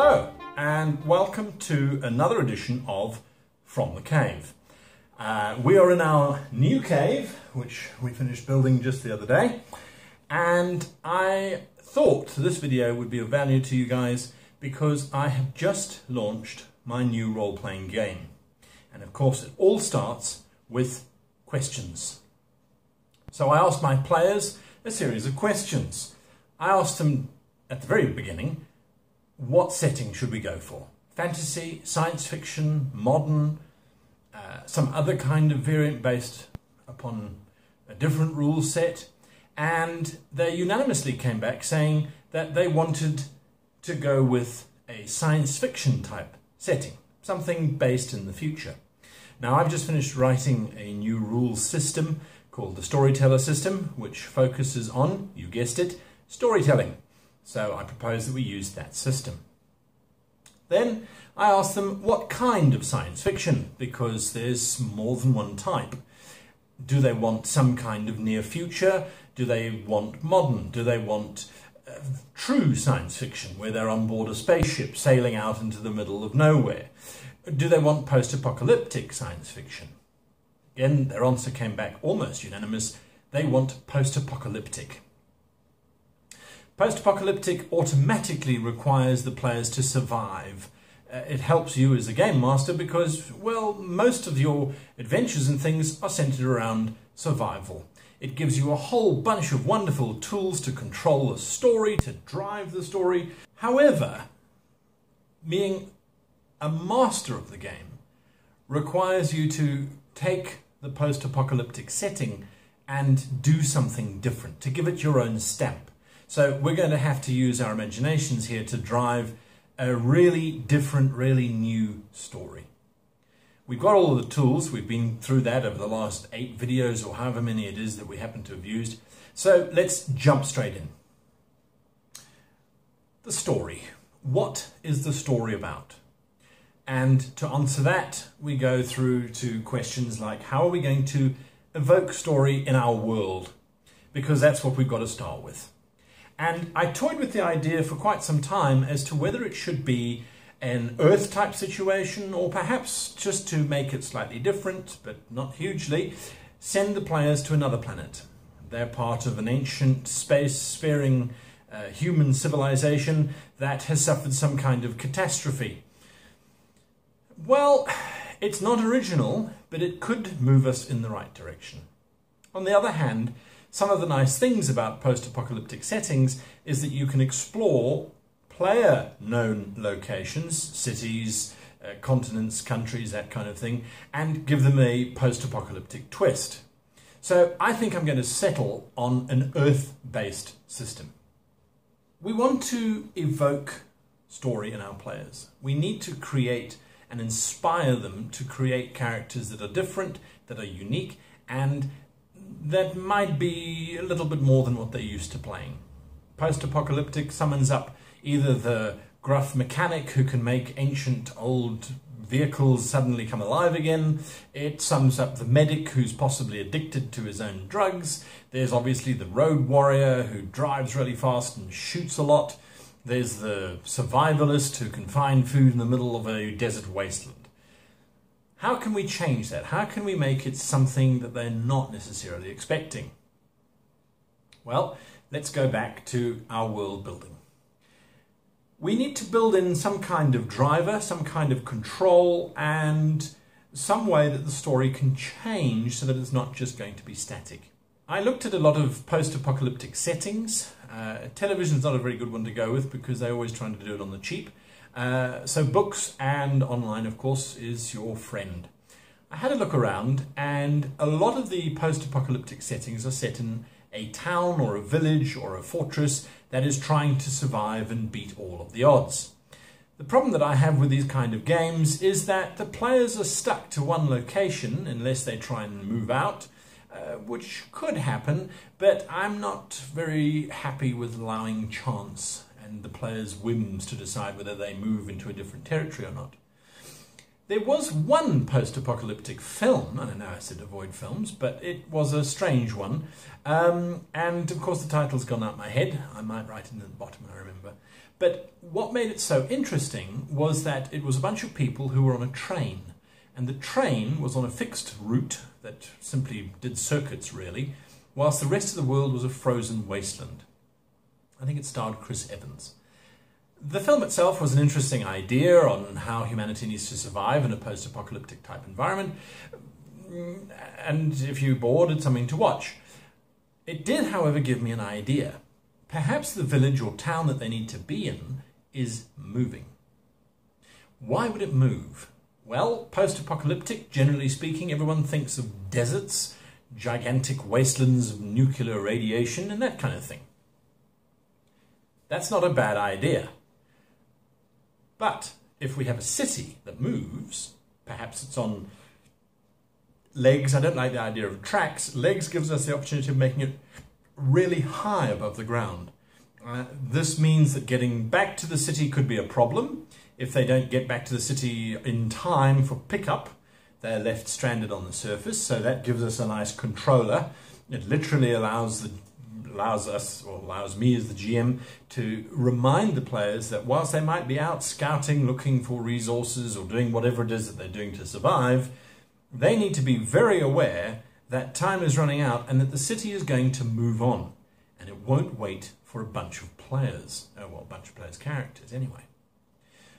Hello and welcome to another edition of From the Cave. We are in our new cave, which we finished building just the other day, and I thought this video would be of value to you guys because I have just launched my new role-playing game. And of course it all starts with questions. So I asked my players a series of questions. I asked them at the very beginning, what setting should we go for? Fantasy, science fiction, modern, some other kind of variant based upon a different rule set, and they unanimously came back saying that they wanted to go with a science fiction type setting, something based in the future. Now I've just finished writing a new rules system called the Storyteller System, which focuses on, you guessed it, storytelling. So I propose that we use that system. Then I asked them what kind of science fiction, because there's more than one type. Do they want some kind of near future? Do they want modern? Do they want true science fiction, where they're on board a spaceship sailing out into the middle of nowhere? Do they want post-apocalyptic science fiction? Again, their answer came back almost unanimous. They want post-apocalyptic. Post-apocalyptic automatically requires the players to survive. It helps you as a game master because, well, most of your adventures and things are centered around survival. It gives you a whole bunch of wonderful tools to control the story, to drive the story. However, being a master of the game requires you to take the post-apocalyptic setting and do something different, to give it your own stamp. So we're going to have to use our imaginations here to drive a really different, really new story. We've got all of the tools. We've been through that over the last 8 videos or however many it is that we happen to have used. So let's jump straight in. The story. What is the story about? And to answer that, we go through to questions like, how are we going to evoke story in our world? Because that's what we've got to start with. And I toyed with the idea for quite some time as to whether it should be an Earth type situation, or perhaps, just to make it slightly different, but not hugely, send the players to another planet. They're part of an ancient space-sparing human civilization that has suffered some kind of catastrophe. Well, it's not original, but it could move us in the right direction. On the other hand, some of the nice things about post-apocalyptic settings is that you can explore player-known locations, cities, continents, countries, that kind of thing, and give them a post-apocalyptic twist. So I think I'm going to settle on an Earth-based system. We want to evoke story in our players. We need to create and inspire them to create characters that are different, that are unique, and that might be a little bit more than what they're used to playing. Post-apocalyptic summons up either the gruff mechanic who can make ancient old vehicles suddenly come alive again. It sums up the medic who's possibly addicted to his own drugs. There's obviously the road warrior who drives really fast and shoots a lot. There's the survivalist who can find food in the middle of a desert wasteland. How can we change that? How can we make it something that they're not necessarily expecting? Well, let's go back to our world building. We need to build in some kind of driver, some kind of control, and some way that the story can change so that it's not just going to be static. I looked at a lot of post-apocalyptic settings. Television's not a very good one to go with because they're always trying to do it on the cheap. So books and online, of course, is your friend. I had a look around, and a lot of the post-apocalyptic settings are set in a town or a village or a fortress that is trying to survive and beat all of the odds. The problem that I have with these kind of games is that the players are stuck to one location unless they try and move out, which could happen, but I'm not very happy with allowing chance and the players' whims to decide whether they move into a different territory or not. There was one post-apocalyptic film, I don't know, I said avoid films, but it was a strange one. And of course the title's gone out my head. I might write it in the bottom when I remember. But what made it so interesting was that it was a bunch of people who were on a train. And the train was on a fixed route that simply did circuits, really, whilst the rest of the world was a frozen wasteland. I think it starred Chris Evans. The film itself was an interesting idea on how humanity needs to survive in a post-apocalyptic type environment, and if you're bored, it's something to watch. It did, however, give me an idea. Perhaps the village or town that they need to be in is moving. Why would it move? Well, post-apocalyptic, generally speaking, everyone thinks of deserts, gigantic wastelands of nuclear radiation, and that kind of thing. That's not a bad idea. But if we have a city that moves, perhaps it's on legs. I don't like the idea of tracks. Legs gives us the opportunity of making it really high above the ground. This means that getting back to the city could be a problem. If they don't get back to the city in time for pickup, they're left stranded on the surface. So that gives us a nice controller. It literally allows me as the GM to remind the players that whilst they might be out scouting, looking for resources or doing whatever it is that they're doing to survive, they need to be very aware that time is running out and that the city is going to move on. And it won't wait for a bunch of players. Well, a bunch of players' characters anyway.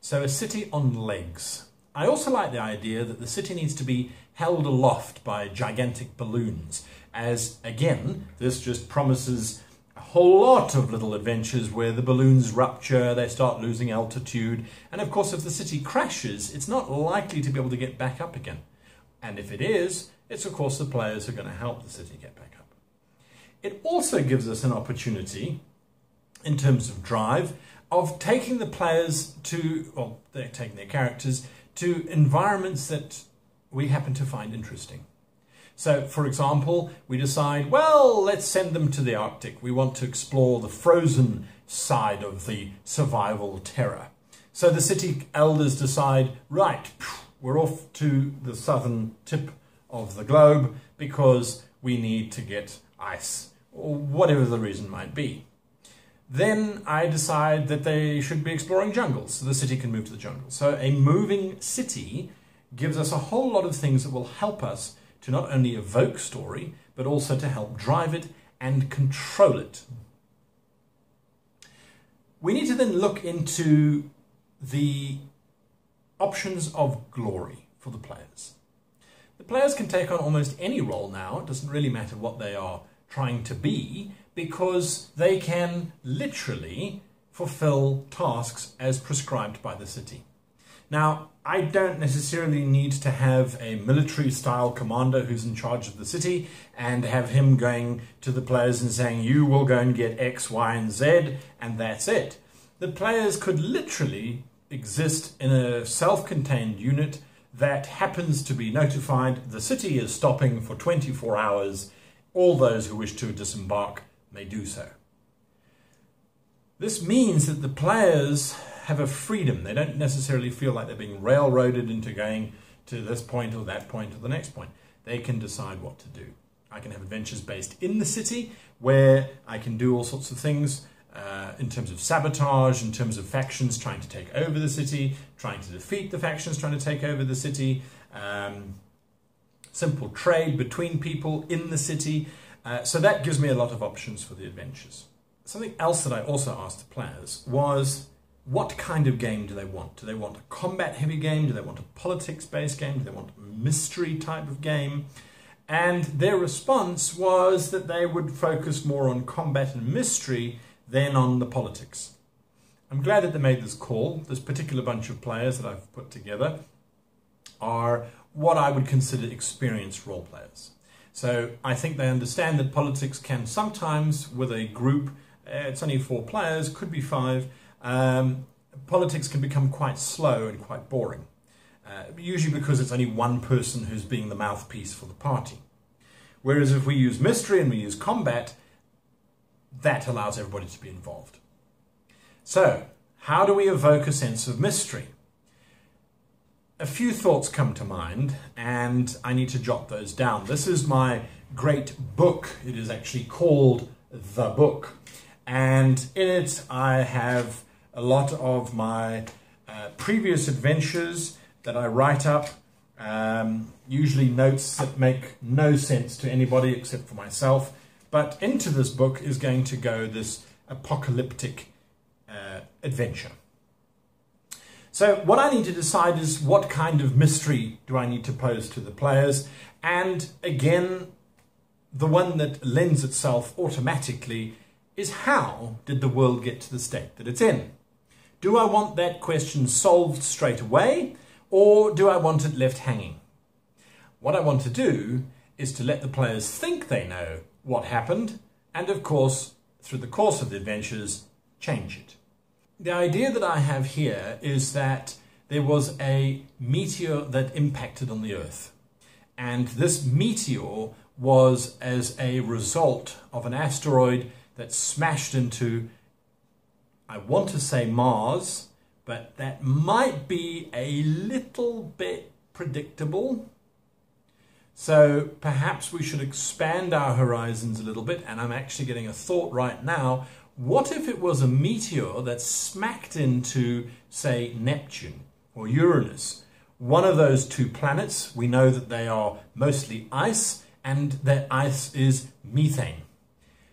So a city on legs. I also like the idea that the city needs to be held aloft by gigantic balloons, as, again, this just promises a whole lot of little adventures where the balloons rupture, they start losing altitude, and of course if the city crashes, it's not likely to be able to get back up again. And if it is, it's of course the players who are going to help the city get back up. It also gives us an opportunity, in terms of drive, of taking the players to, well, they're taking their characters, to environments that we happen to find interesting. So, for example, we decide, well, let's send them to the Arctic. We want to explore the frozen side of the survival terror. So the city elders decide, right, we're off to the southern tip of the globe because we need to get ice, or whatever the reason might be. Then I decide that they should be exploring jungles, so the city can move to the jungle. So a moving city gives us a whole lot of things that will help us to not only evoke story, but also to help drive it and control it. We need to then look into the options of glory for the players. The players can take on almost any role now. It doesn't really matter what they are trying to be, because they can literally fulfill tasks as prescribed by the city. Now, I don't necessarily need to have a military-style commander who's in charge of the city and have him going to the players and saying, you will go and get X, Y, and Z, and that's it. The players could literally exist in a self-contained unit that happens to be notified the city is stopping for 24 hours. All those who wish to disembark may do so. This means that the players have a freedom. They don't necessarily feel like they're being railroaded into going to this point or that point or the next point. They can decide what to do. I can have adventures based in the city where I can do all sorts of things in terms of sabotage, in terms of factions trying to take over the city, trying to defeat the factions trying to take over the city, simple trade between people in the city. So that gives me a lot of options for the adventures. Something else that I also asked the players was, what kind of game do they want? Do they want a combat-heavy game? Do they want a politics-based game? Do they want a mystery type of game? And their response was that they would focus more on combat and mystery than on the politics. I'm glad that they made this call. This particular bunch of players that I've put together are what I would consider experienced role players. So I think they understand that politics can sometimes, with a group, it's only 4 players, could be 5, politics can become quite slow and quite boring. Usually because it's only one person who's being the mouthpiece for the party. Whereas if we use mystery and we use combat, that allows everybody to be involved. So, how do we evoke a sense of mystery? a few thoughts come to mind, and I need to jot those down. This is my great book. It is actually called The Book, and in it I have a lot of my previous adventures that I write up, usually notes that make no sense to anybody except for myself, but into this book is going to go this apocalyptic adventure. So what I need to decide is what kind of mystery do I need to pose to the players, and again, the one that lends itself automatically is how did the world get to the state that it's in? Do I want that question solved straight away, or do I want it left hanging? What I want to do is to let the players think they know what happened, and of course, through the course of the adventures, change it. The idea that I have here is that there was a meteor that impacted on the Earth, and this meteor was as a result of an asteroid that smashed into, I want to say Mars, but that might be a little bit predictable. So perhaps we should expand our horizons a little bit, and I'm actually getting a thought right now. What if it was a meteor that smacked into, say, Neptune or Uranus? One of those two planets, we know that they are mostly ice, and that ice is methane.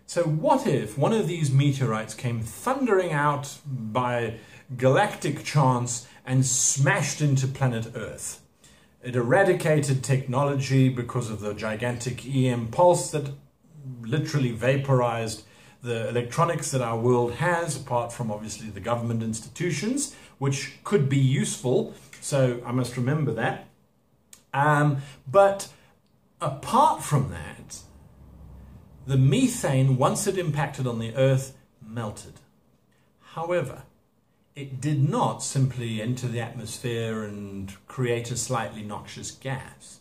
So what if one of these meteorites came thundering out by galactic chance and smashed into planet Earth? It eradicated technology because of the gigantic EM pulse that literally vaporized the electronics that our world has, apart from obviously the government institutions, which could be useful, so I must remember that. But apart from that, the methane, once it impacted on the Earth, melted. However, it did not simply enter the atmosphere and create a slightly noxious gas.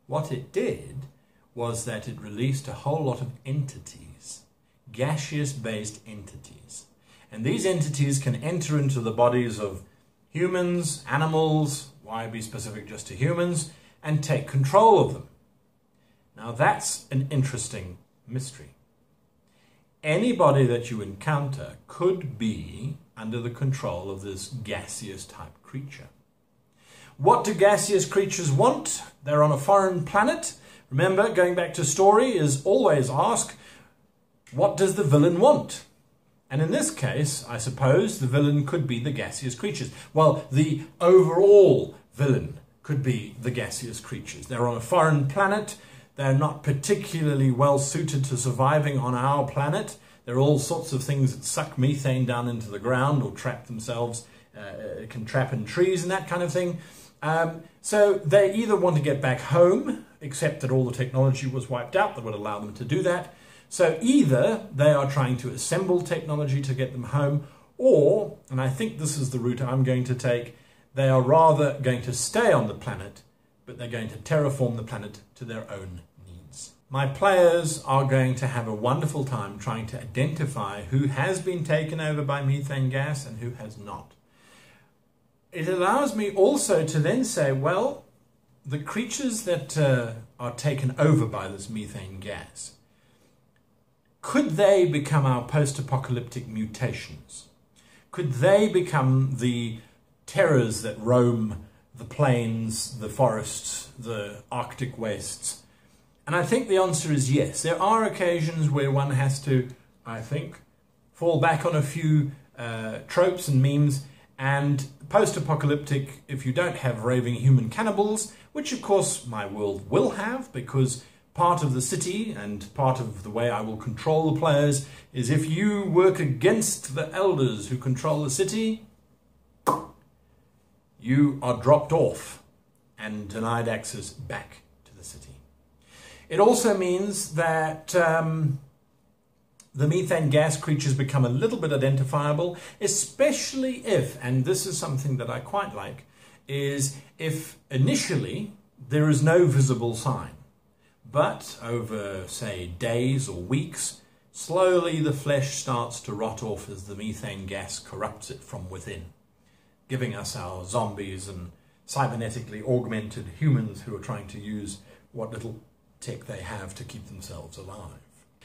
What it did was that it released a whole lot of entities, gaseous-based entities. And these entities can enter into the bodies of humans, animals, why be specific just to humans, and take control of them. Now that's an interesting mystery. Anybody that you encounter could be under the control of this gaseous type creature. What do gaseous creatures want? They're on a foreign planet. Remember, going back to story is always ask, what does the villain want? And in this case, I suppose the villain could be the gaseous creatures. Well, the overall villain could be the gaseous creatures. They're on a foreign planet. They're not particularly well suited to surviving on our planet. There are all sorts of things that suck methane down into the ground or trap themselves, can trap in trees and that kind of thing. So they either want to get back home, except that all the technology was wiped out that would allow them to do that. So either they are trying to assemble technology to get them home, or, and I think this is the route I'm going to take, they are rather going to stay on the planet, but they're going to terraform the planet to their own needs. My players are going to have a wonderful time trying to identify who has been taken over by methane gas and who has not. It allows me also to then say, well, the creatures that are taken over by this methane gas, could they become our post-apocalyptic mutations? Could they become the terrors that roam the plains, the forests, the Arctic wastes? And I think the answer is yes. There are occasions where one has to, I think, fall back on a few tropes and memes, and post-apocalyptic, if you don't have raving human cannibals, which of course my world will have, because part of the city and part of the way I will control the players is if you work against the elders who control the city, you are dropped off and denied access back to the city. It also means that the methane gas creatures become a little bit identifiable, especially if, and this is something that I quite like, is if initially there is no visible sign. But over, say, days or weeks, slowly the flesh starts to rot off as the methane gas corrupts it from within, giving us our zombies and cybernetically augmented humans who are trying to use what little tech they have to keep themselves alive.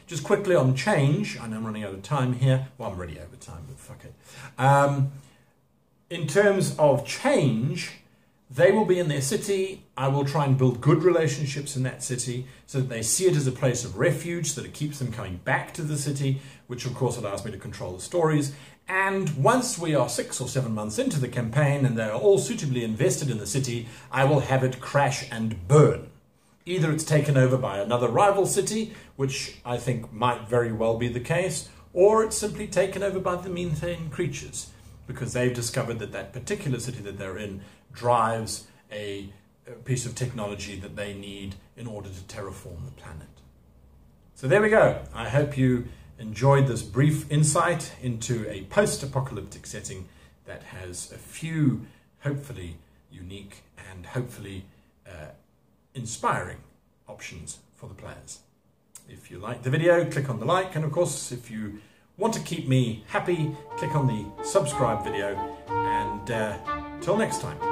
Just quickly on change, I know I'm running out of time here. Well, I'm already over time, but fuck it. In terms of change, they will be in their city. I will try and build good relationships in that city so that they see it as a place of refuge, so that it keeps them coming back to the city, which of course allows me to control the stories. And once we are 6 or 7 months into the campaign and they are all suitably invested in the city, I will have it crash and burn. Either it's taken over by another rival city, which I think might very well be the case, or it's simply taken over by the methane creatures, because they've discovered that that particular city that they're in drives a piece of technology that they need in order to terraform the planet. So there we go. I hope you enjoyed this brief insight into a post-apocalyptic setting that has a few hopefully unique and hopefully inspiring options for the players. If you like the video, click on the like, and of course if you want to keep me happy, click on the subscribe video, and till next time.